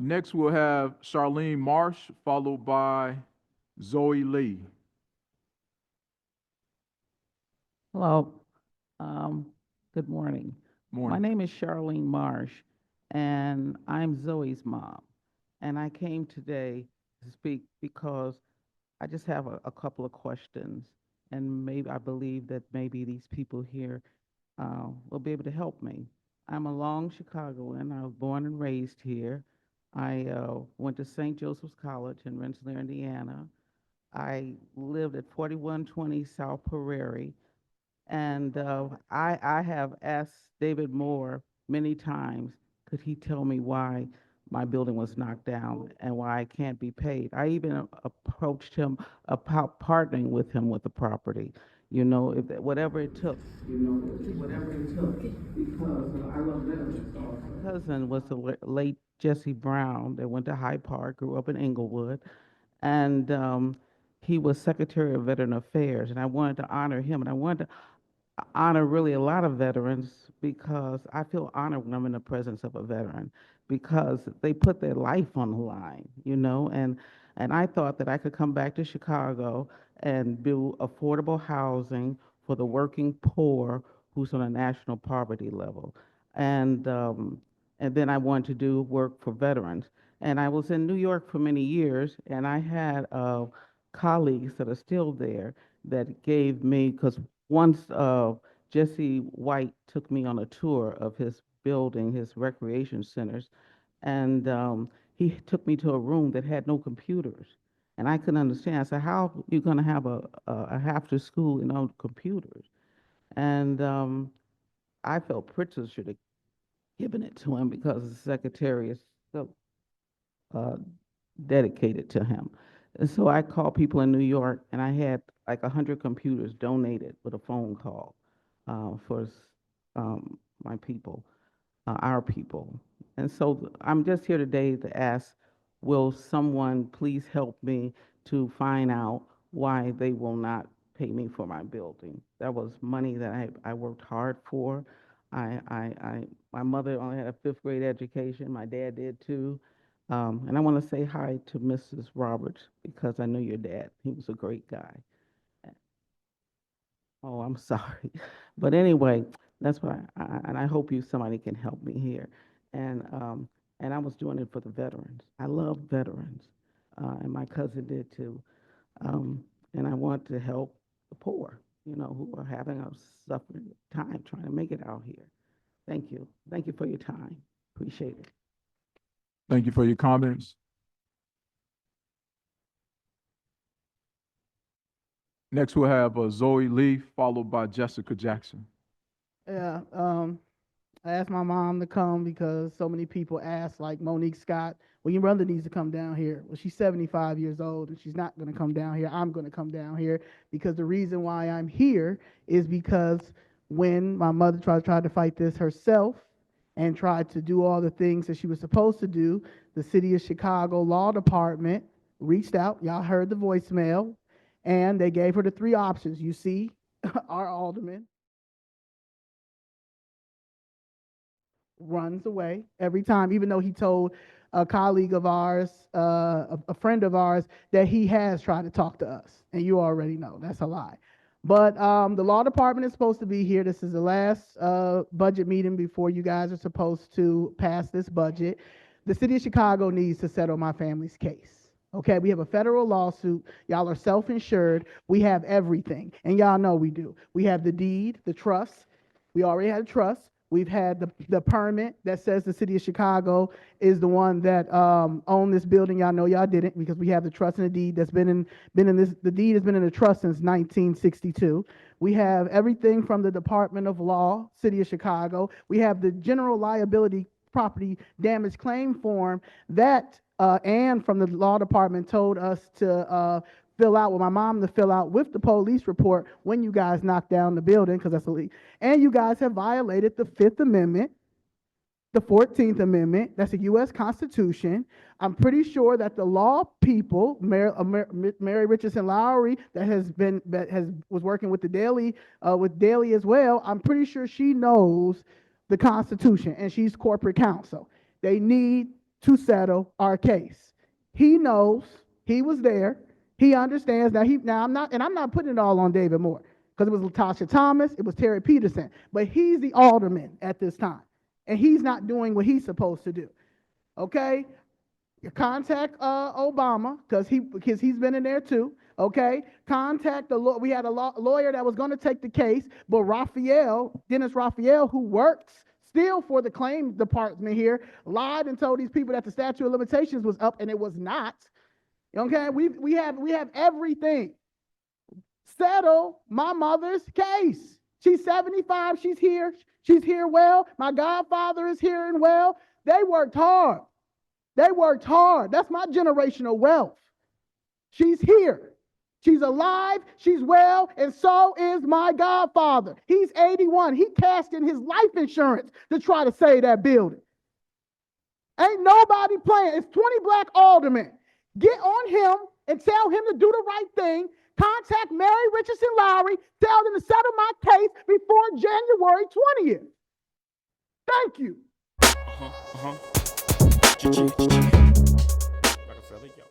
Next, we'll have Charlene Marsh, followed by Zoe Leigh. Hello. Um, Good morning. My Morning. name is Charlene Marsh, and I'm Zoe's mom. And I came today to speak because I just have a couple of questions, and maybe I believe that maybe these people here will be able to help me. I'm a long Chicagoan. I was born and raised here. I went to St. Joseph's College in Rensselaer, Indiana. I lived at 4120 South Prairie, and I have asked David Moore many times, could he tell me why my building was knocked down and why I can't be paid? I even approached him about partnering with him with the property. If whatever it took. Whatever it took, because I love veterans. My cousin was the late Jesse Brown that went to Hyde Park, grew up in Inglewood, and he was Secretary of Veteran Affairs, and I wanted to honor him, and I wanted to honor really a lot of veterans because I feel honored when I'm in the presence of a veteran because they put their life on the line, and I thought that I could come back to Chicago and do affordable housing for the working poor who's on a national poverty level. And and then I wanted to do work for veterans. And I was in New York for many years, and I had colleagues that are still there that gave me, because once Jesse White took me on a tour of his building, his recreation centers, and he took me to a room that had no computers. And I couldn't understand. I said, how are you going to have a after school and no computers? And I felt privileged should have given it to him because the secretary is so uh, dedicated to him. And so I called people in New York, and I had like 100 computers donated with a phone call for my people, our people. And so I'm just here today to ask, will someone please help me to find out why they will not pay me for my building? That was money that I worked hard for. My mother only had a fifth grade education. My dad did too. And I want to say hi to Mrs. Roberts because I knew your dad. He was a great guy. Oh, I'm sorry. But anyway, that's why, and I hope somebody can help me here. And I was doing it for the veterans. I love veterans, and my cousin did too. Um, and I want to help the poor, who are having a suffering time trying to make it out here. Thank you. Thank you for your time. Appreciate it. Thank you for your comments. Next, we'll have Zoe Leigh, followed by Jessica Jackson. Yeah, I asked my mom to come because so many people ask, like Monique Scott, well, your mother needs to come down here. Well, she's 75 years old and she's not going to come down here. I'm going to come down here because the reason why I'm here is because when my mother tried to fight this herself and tried to do all the things that she was supposed to do, the City of Chicago Law Department reached out. Y'all heard the voicemail, and they gave her the three options. You see, our alderman runs away every time, even though he told a colleague of ours, a friend of ours, that he has tried to talk to us. And you already know that's a lie. But the law department is supposed to be here. This is the last budget meeting before you guys are supposed to pass this budget. The city of Chicago needs to settle my family's case. Okay, we have a federal lawsuit. Y'all are self-insured. We have everything. And y'all know we do. We have the deed, the trust. We already had a trust. We've had the permit that says the city of Chicago is the one that owned this building. Y'all know y'all didn't because we have the trust and the deed that's been in this. The deed has been in the trust since 1962. We have everything from the Department of Law, City of Chicago. We have the general liability property damage claim form that and from the law department told us to fill out, with my mom to fill out with the police report when you guys knocked down the building, because that's illegal. And you guys have violated the Fifth Amendment, the 14th Amendment, that's the U.S. Constitution. I'm pretty sure that the law people, Mary Richardson Lowry, was working with the Daily, with Daily as well. I'm pretty sure she knows the Constitution, and she's corporate counsel. They need to settle our case. He knows, he was there, he understands. Now I'm not putting it all on David Moore, because it was LaTasha Thomas, it was Terry Peterson, but he's the alderman at this time, and he's not doing what he's supposed to do. Okay? You contact Obama, because he's been in there too. Okay? Contact the lawyer. We had a lawyer that was going to take the case, but Dennis Raphael, who works still for the claims department here, lied and told these people that the statute of limitations was up, and it was not. Okay? We have everything. Settle my mother's case. She's 75. She's here. She's here well. My godfather is here and well. They worked hard. They worked hard. That's my generational wealth. She's here. She's alive. She's well. And so is my godfather. He's 81. He cashed in his life insurance to try to save that building. Ain't nobody playing. It's 20 black aldermen. Get on him and tell him to do the right thing. Contact Mary Richardson Lowry. Tell them to settle my case before January 20th. Thank you. Rockefeller, yo.